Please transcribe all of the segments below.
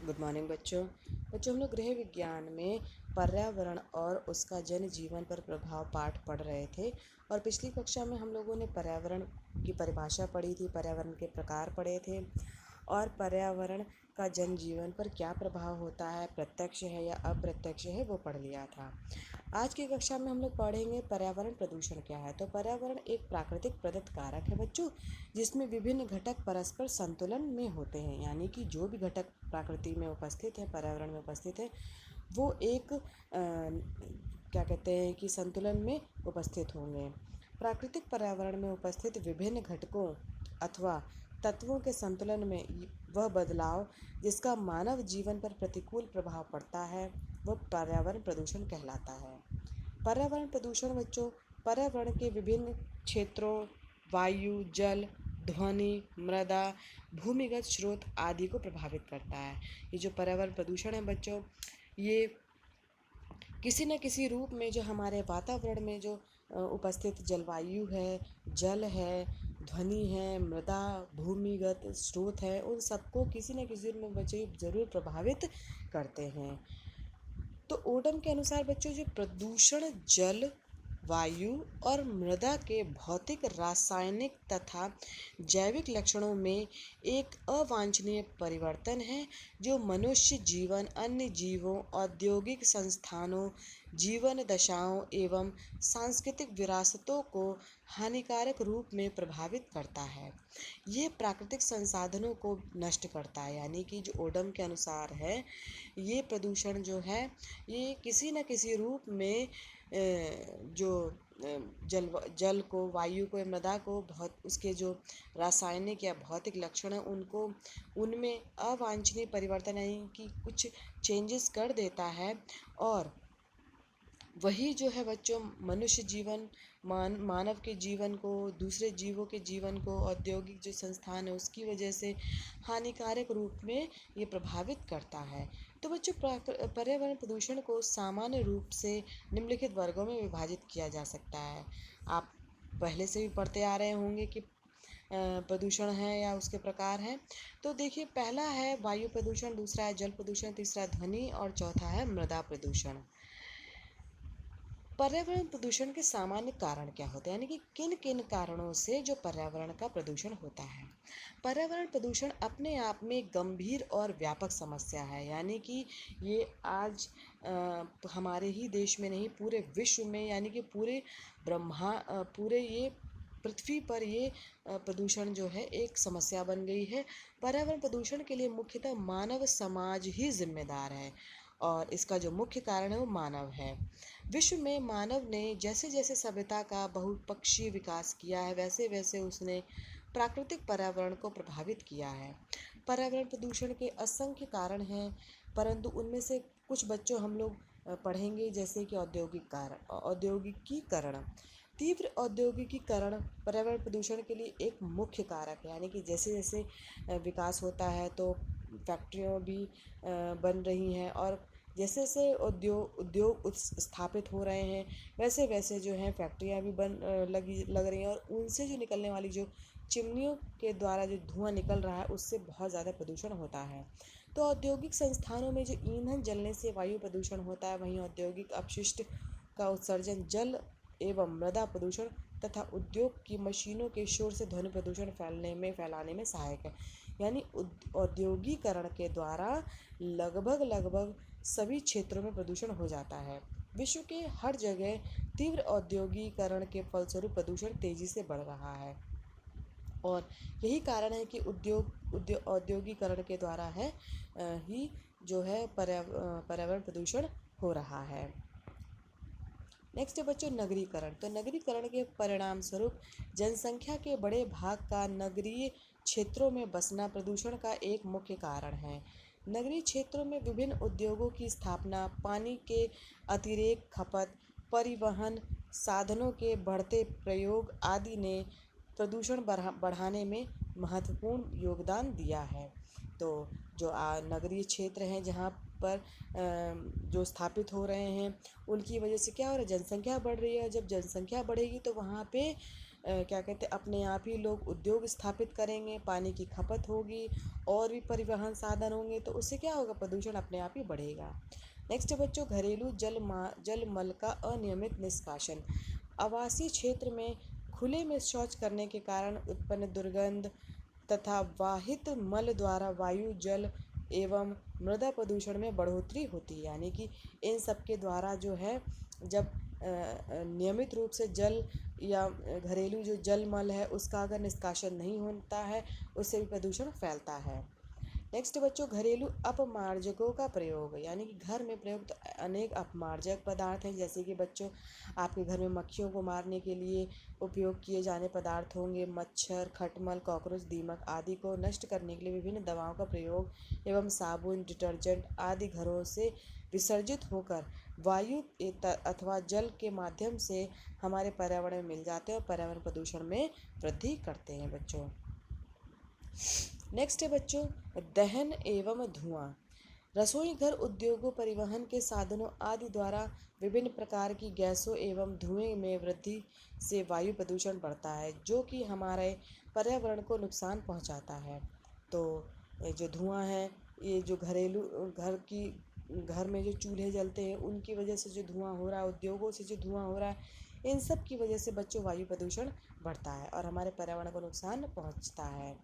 Good morning बच्चों। हम लोग गृह विज्ञान में पर्यावरण और उसका जन जीवन पर प्रभाव पाठ पढ़ रहे थे। और पिछली कक्षा में हम लोगों ने पर्यावरण की परिभाषा पढ़ी थी, पर्यावरण के प्रकार पढ़े थे और पर्यावरण का जन जीवन पर क्या प्रभाव होता है, प्रत्यक्ष है या अप्रत्यक्ष है, वो पढ़ लिया था। आज की कक्षा में हम लोग पढ़ेंगे पर्यावरण प्रदूषण क्या है। तो पर्यावरण एक प्राकृतिक प्रदत्त कारक है बच्चों, जिसमें विभिन्न घटक परस्पर संतुलन में होते हैं। यानी कि जो भी घटक प्रकृति में उपस्थित है, पर्यावरण में उपस्थित है, वो एक क्या कहते हैं कि संतुलन में उपस्थित होंगे। प्राकृतिक पर्यावरण में उपस्थित विभिन्न घटकों अथवा तत्वों के संतुलन में वह बदलाव जिसका मानव जीवन पर प्रतिकूल प्रभाव पड़ता है, वह पर्यावरण प्रदूषण कहलाता है। पर्यावरण प्रदूषण बच्चों पर्यावरण के विभिन्न क्षेत्रों, वायु, जल, ध्वनि, मृदा, भूमिगत स्रोत आदि को प्रभावित करता है। ये जो पर्यावरण प्रदूषण है बच्चों, ये किसी न किसी रूप में जो हमारे वातावरण में जो उपस्थित जलवायु है, जल है, ध्वनि है, मृदा, भूमिगत स्रोत है, उन सबको किसी न किसी रूप में बच्चे ज़रूर प्रभावित करते हैं। तो ओडम के अनुसार बच्चों जो प्रदूषण जल, वायु और मृदा के भौतिक, रासायनिक तथा जैविक लक्षणों में एक अवांछनीय परिवर्तन है, जो मनुष्य जीवन, अन्य जीवों, औद्योगिक संस्थानों, जीवन दशाओं एवं सांस्कृतिक विरासतों को हानिकारक रूप में प्रभावित करता है। ये प्राकृतिक संसाधनों को नष्ट करता है। यानी कि जो ओडम के अनुसार है, ये प्रदूषण जो है, ये किसी न किसी रूप में जो जल को, वायु को, मृदा को, बहुत उसके जो रासायनिक या भौतिक लक्षण हैं उनको, उनमें अवांछनीय परिवर्तन यानी कि कुछ चेंजेस कर देता है। और वही जो है बच्चों मनुष्य जीवन, मानव के जीवन को, दूसरे जीवों के जीवन को, औद्योगिक जो संस्थान है उसकी वजह से हानिकारक रूप में ये प्रभावित करता है। तो बच्चों पर्यावरण प्रदूषण को सामान्य रूप से निम्नलिखित वर्गों में विभाजित किया जा सकता है। आप पहले से भी पढ़ते आ रहे होंगे कि प्रदूषण है या उसके प्रकार हैं। तो देखिए, पहला है वायु प्रदूषण, दूसरा है जल प्रदूषण, तीसरा ध्वनि और चौथा है मृदा प्रदूषण। पर्यावरण प्रदूषण के सामान्य कारण क्या होते हैं, यानी कि किन किन कारणों से जो पर्यावरण का प्रदूषण होता है। पर्यावरण प्रदूषण अपने आप में गंभीर और व्यापक समस्या है। यानी कि ये आज हमारे ही देश में नहीं, पूरे विश्व में, यानी कि पूरे ये पृथ्वी पर ये प्रदूषण जो है एक समस्या बन गई है। पर्यावरण प्रदूषण के लिए मुख्यतः मानव समाज ही जिम्मेदार है और इसका जो मुख्य कारण है वो मानव है। विश्व में मानव ने जैसे जैसे सभ्यता का बहुपक्षीय विकास किया है, वैसे वैसे उसने प्राकृतिक पर्यावरण को प्रभावित किया है। पर्यावरण प्रदूषण के असंख्य कारण हैं, परंतु उनमें से कुछ बच्चों हम लोग पढ़ेंगे, जैसे कि औद्योगिकीकरण। तीव्र औद्योगिकीकरण पर्यावरण प्रदूषण के लिए एक मुख्य कारक है। यानी कि जैसे जैसे विकास होता है तो फैक्ट्रियाँ भी बन रही हैं, और जैसे जैसे उद्योग स्थापित हो रहे हैं, वैसे वैसे जो है फैक्ट्रियाँ भी लग रही हैं, और उनसे जो निकलने वाली जो चिमनियों के द्वारा जो धुआं निकल रहा है, उससे बहुत ज़्यादा प्रदूषण होता है। तो औद्योगिक संस्थानों में जो ईंधन जलने से वायु प्रदूषण होता है, वहीं औद्योगिक अपशिष्ट का उत्सर्जन जल एवं मृदा प्रदूषण तथा उद्योग की मशीनों के शोर से ध्वनि प्रदूषण फैलाने में सहायक है। यानी औद्योगिकरण के द्वारा लगभग सभी क्षेत्रों में प्रदूषण हो जाता है। विश्व के हर जगह तीव्र औद्योगिकरण के फलस्वरूप प्रदूषण तेजी से बढ़ रहा है, और यही कारण है कि औद्योगिकरण के द्वारा ही जो है पर्यावरण प्रदूषण हो रहा है। नेक्स्ट है बच्चों नगरीकरण। तो नगरीकरण के परिणाम स्वरूप जनसंख्या के बड़े भाग का नगरीय क्षेत्रों में बसना प्रदूषण का एक मुख्य कारण है। नगरीय क्षेत्रों में विभिन्न उद्योगों की स्थापना, पानी के अतिरेक खपत, परिवहन साधनों के बढ़ते प्रयोग आदि ने प्रदूषण बढ़ाने में महत्वपूर्ण योगदान दिया है। तो जो नगरीय क्षेत्र हैं जहाँ पर जो स्थापित हो रहे हैं, उनकी वजह से क्या हो रहा है, जनसंख्या बढ़ रही है। जब जनसंख्या बढ़ेगी तो वहाँ पे क्या कहते हैं, अपने आप ही लोग उद्योग स्थापित करेंगे, पानी की खपत होगी और भी परिवहन साधन होंगे, तो उससे क्या होगा, प्रदूषण अपने आप ही बढ़ेगा। नेक्स्ट है बच्चों, घरेलू जल मल का अनियमित निष्कासन। आवासीय क्षेत्र में खुले में शौच करने के कारण उत्पन्न दुर्गंध तथा वाहित मल द्वारा वायु, जल एवं मृदा प्रदूषण में बढ़ोतरी होती है। यानी कि इन सब के द्वारा जो है, जब नियमित रूप से जल या घरेलू जो जल मल है उसका अगर निष्कासन नहीं होता है, उससे भी प्रदूषण फैलता है। नेक्स्ट बच्चों, घरेलू अपमार्जकों का प्रयोग। यानी कि घर में प्रयुक्त अनेक अपमार्जक पदार्थ हैं, जैसे कि बच्चों आपके घर में मक्खियों को मारने के लिए उपयोग किए जाने पदार्थ होंगे, मच्छर, खटमल, कॉकरोच, दीमक आदि को नष्ट करने के लिए विभिन्न दवाओं का प्रयोग एवं साबुन, डिटर्जेंट आदि घरों से विसर्जित होकर वायु अथवा जल के माध्यम से हमारे पर्यावरण में मिल जाते हैं और पर्यावरण प्रदूषण में वृद्धि करते हैं बच्चों। नेक्स्ट है बच्चों, दहन एवं धुआं। रसोई घर, उद्योगों, परिवहन के साधनों आदि द्वारा विभिन्न प्रकार की गैसों एवं धुएं में वृद्धि से वायु प्रदूषण बढ़ता है, जो कि हमारे पर्यावरण को नुकसान पहुंचाता है। तो ये जो धुआं है, ये जो घरेलू घर में जो चूल्हे जलते हैं उनकी वजह से जो धुआं हो रहा है, उद्योगों से जो धुआं हो रहा है, इन सब की वजह से बच्चों वायु प्रदूषण बढ़ता है और हमारे पर्यावरण को नुकसान पहुंचता है।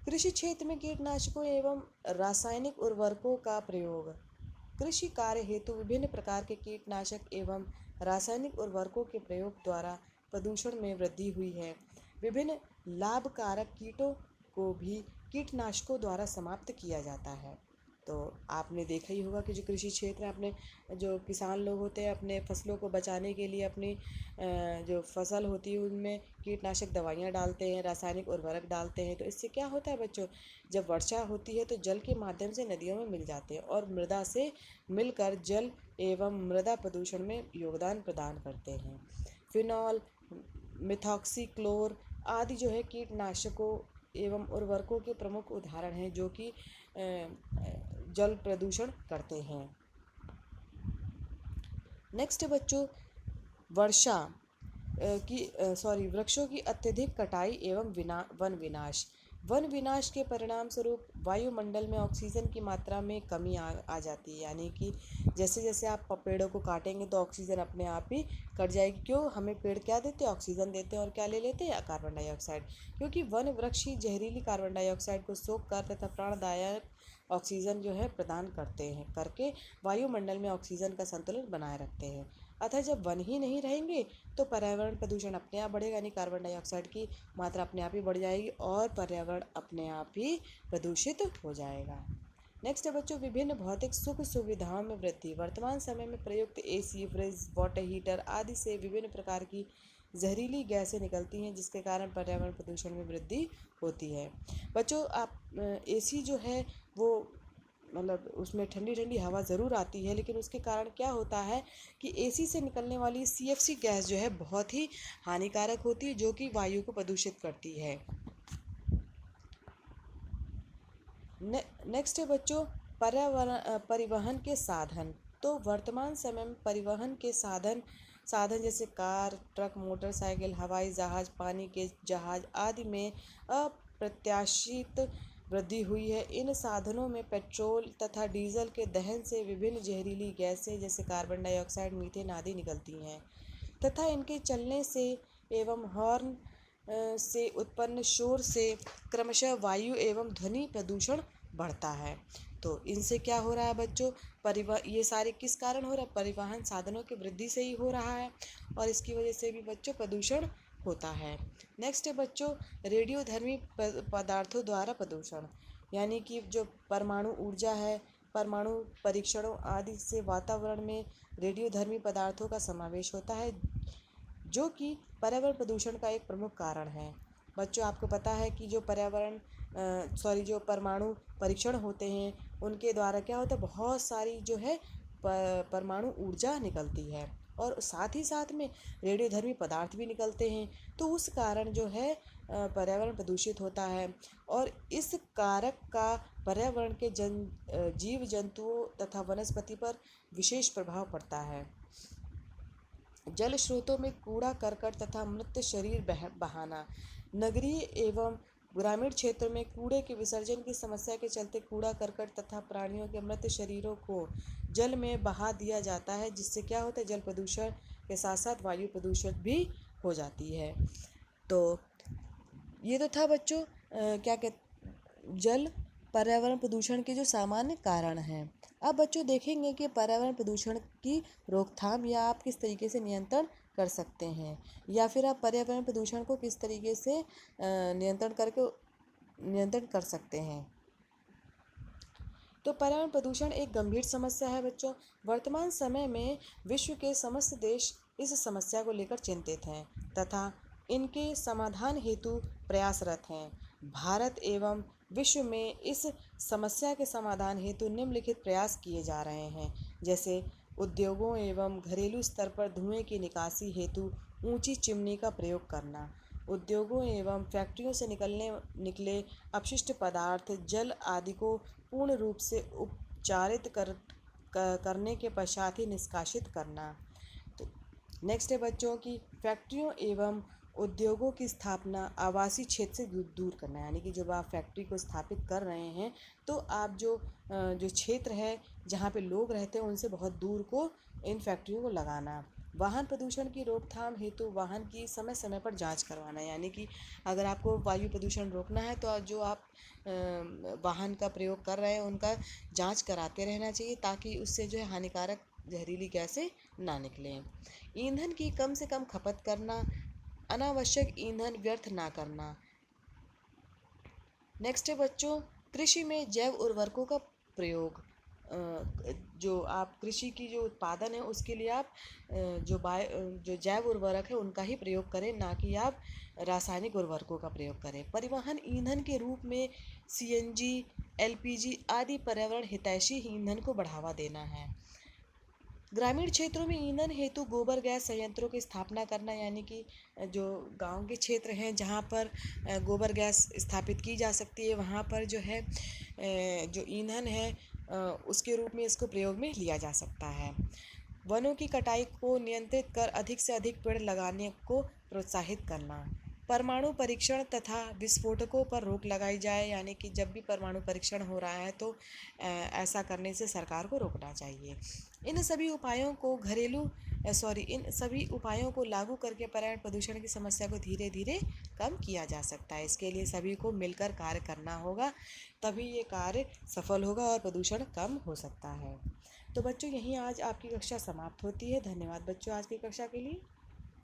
कृषि क्षेत्र में कीटनाशकों एवं रासायनिक उर्वरकों का प्रयोग। कृषि कार्य हेतु विभिन्न प्रकार के कीटनाशक एवं रासायनिक उर्वरकों के प्रयोग द्वारा प्रदूषण में वृद्धि हुई है। विभिन्न लाभकारक कीटों को भी कीटनाशकों द्वारा समाप्त किया जाता है। तो आपने देखा ही होगा कि जो कृषि क्षेत्र है, अपने जो किसान लोग होते हैं अपने फसलों को बचाने के लिए अपनी जो फसल होती है उनमें कीटनाशक दवाइयाँ डालते हैं, रासायनिक उर्वरक डालते हैं। तो इससे क्या होता है बच्चों, जब वर्षा होती है तो जल के माध्यम से नदियों में मिल जाते हैं और मृदा से मिलकर जल एवं मृदा प्रदूषण में योगदान प्रदान करते हैं। फिनॉल, मिथॉक्सीक्लोर आदि जो है कीटनाशकों एवं उर्वरकों के प्रमुख उदाहरण हैं जो कि जल प्रदूषण करते हैं। नेक्स्ट बच्चों, वर्षा वृक्षों की अत्यधिक कटाई एवं वन विनाश। वन विनाश के परिणाम स्वरूप वायुमंडल में ऑक्सीजन की मात्रा में कमी आ जाती है। यानी कि जैसे जैसे आप पेड़ों को काटेंगे तो ऑक्सीजन अपने आप ही कट जाएगी। क्यों, हमें पेड़ क्या देते हैं, ऑक्सीजन देते हैं, और क्या ले लेते हैं, कार्बन डाइऑक्साइड। क्योंकि वन वृक्ष ही जहरीली कार्बन डाइऑक्साइड को सोख कर तथा प्राणदायक ऑक्सीजन जो है प्रदान करके वायुमंडल में ऑक्सीजन का संतुलन बनाए रखते हैं। अतः जब वन ही नहीं रहेंगे तो पर्यावरण प्रदूषण अपने आप बढ़ेगा, यानी कार्बन डाइऑक्साइड की मात्रा अपने आप ही बढ़ जाएगी और पर्यावरण अपने आप ही प्रदूषित हो जाएगा। नेक्स्ट है बच्चों, विभिन्न भौतिक सुख सुविधाओं में वृद्धि। वर्तमान समय में प्रयुक्त एसी, फ्रिज, वाटर हीटर आदि से विभिन्न प्रकार की जहरीली गैसें निकलती हैं, जिसके कारण पर्यावरण प्रदूषण में वृद्धि होती है। बच्चों, आप एसी जो है वो मतलब उसमें ठंडी ठंडी हवा ज़रूर आती है, लेकिन उसके कारण क्या होता है कि एसी से निकलने वाली सीएफसी गैस जो है बहुत ही हानिकारक होती है, जो कि वायु को प्रदूषित करती है। नेक्स्ट है बच्चों, परिवहन के साधन। तो वर्तमान समय में परिवहन के साधन जैसे कार, ट्रक, मोटरसाइकिल, हवाई जहाज़, पानी के जहाज़ आदि में अप्रत्याशित वृद्धि हुई है। इन साधनों में पेट्रोल तथा डीजल के दहन से विभिन्न जहरीली गैसें जैसे कार्बन डाइऑक्साइड, मीथेन आदि निकलती हैं तथा इनके चलने से एवं हॉर्न से उत्पन्न शोर से क्रमशः वायु एवं ध्वनि प्रदूषण बढ़ता है। तो इनसे क्या हो रहा है बच्चों, ये सारे किस कारण हो रहा है, परिवहन साधनों की वृद्धि से ही हो रहा है और इसकी वजह से भी बच्चों प्रदूषण होता है। नेक्स्ट है बच्चों, रेडियोधर्मी पदार्थों द्वारा प्रदूषण। यानी कि जो परमाणु ऊर्जा है, परमाणु परीक्षणों आदि से वातावरण में रेडियोधर्मी पदार्थों का समावेश होता है, जो कि पर्यावरण प्रदूषण का एक प्रमुख कारण है। बच्चों, आपको पता है कि जो जो परमाणु परीक्षण होते हैं उनके द्वारा क्या होता है, बहुत सारी जो है परमाणु ऊर्जा निकलती है और साथ ही साथ में रेडियोधर्मी पदार्थ भी निकलते हैं। तो उस कारण जो है पर्यावरण प्रदूषित होता है और इस कारक का पर्यावरण के जीव जंतुओं तथा वनस्पति पर विशेष प्रभाव पड़ता है। जल स्रोतों में कूड़ा करकट तथा मृत शरीर बहाना। नगरीय एवं ग्रामीण क्षेत्र में कूड़े के विसर्जन की समस्या के चलते कूड़ा करकट तथा प्राणियों के मृत शरीरों को जल में बहा दिया जाता है, जिससे क्या होता है, जल प्रदूषण के साथ साथ वायु प्रदूषण भी हो जाती है। तो ये तो था बच्चों क्या कहते जल पर्यावरण प्रदूषण के जो सामान्य कारण हैं। अब बच्चों देखेंगे कि पर्यावरण प्रदूषण की रोकथाम या आप किस तरीके से नियंत्रण कर सकते हैं, या फिर आप पर्यावरण प्रदूषण को किस तरीके से नियंत्रण कर सकते हैं। तो पर्यावरण प्रदूषण एक गंभीर समस्या है बच्चों। वर्तमान समय में विश्व के समस्त देश इस समस्या को लेकर चिंतित हैं तथा इनके समाधान हेतु प्रयासरत हैं। भारत एवं विश्व में इस समस्या के समाधान हेतु निम्नलिखित प्रयास किए जा रहे हैं, जैसे उद्योगों एवं घरेलू स्तर पर धुएं की निकासी हेतु ऊंची चिमनी का प्रयोग करना, उद्योगों एवं फैक्ट्रियों से निकले अपशिष्ट पदार्थ जल आदि को पूर्ण रूप से उपचारित करने के पश्चात ही निष्कासित करना। तो नेक्स्ट है बच्चों की फैक्ट्रियों एवं उद्योगों की स्थापना आवासीय क्षेत्र से दूर करना, यानी कि जब आप फैक्ट्री को स्थापित कर रहे हैं तो आप जो क्षेत्र है जहाँ पे लोग रहते हैं उनसे बहुत दूर को इन फैक्ट्रियों को लगाना। वाहन प्रदूषण की रोकथाम हेतु वाहन की समय समय पर जांच करवाना, यानी कि अगर आपको वायु प्रदूषण रोकना है तो जो आप वाहन का प्रयोग कर रहे हैं उनका जांच कराते रहना चाहिए, ताकि उससे जो है हानिकारक जहरीली गैसें ना निकलें। ईंधन की कम से कम खपत करना, अनावश्यक ईंधन व्यर्थ ना करना। नेक्स्ट है बच्चों कृषि में जैव उर्वरकों का प्रयोग। जो आप कृषि की जो उत्पादन है उसके लिए आप जो जैव उर्वरक है उनका ही प्रयोग करें, ना कि आप रासायनिक उर्वरकों का प्रयोग करें। परिवहन ईंधन के रूप में सीएनजी, एलपीजी आदि पर्यावरण हितैषी ईंधन को बढ़ावा देना है। ग्रामीण क्षेत्रों में ईंधन हेतु गोबर गैस संयंत्रों की स्थापना करना, यानी कि जो गांव के क्षेत्र हैं जहां पर गोबर गैस स्थापित की जा सकती है वहां पर जो है जो ईंधन है उसके रूप में इसको प्रयोग में लिया जा सकता है। वनों की कटाई को नियंत्रित कर अधिक से अधिक पेड़ लगाने को प्रोत्साहित करना। परमाणु परीक्षण तथा विस्फोटकों पर रोक लगाई जाए, यानी कि जब भी परमाणु परीक्षण हो रहा है तो ऐसा करने से सरकार को रोकना चाहिए। इन सभी उपायों को लागू करके पर्यावरण प्रदूषण की समस्या को धीरे धीरे कम किया जा सकता है। इसके लिए सभी को मिलकर कार्य करना होगा, तभी ये कार्य सफल होगा और प्रदूषण कम हो सकता है। तो बच्चों यहीं आज आपकी कक्षा समाप्त होती है। धन्यवाद बच्चों आज की कक्षा के लिए।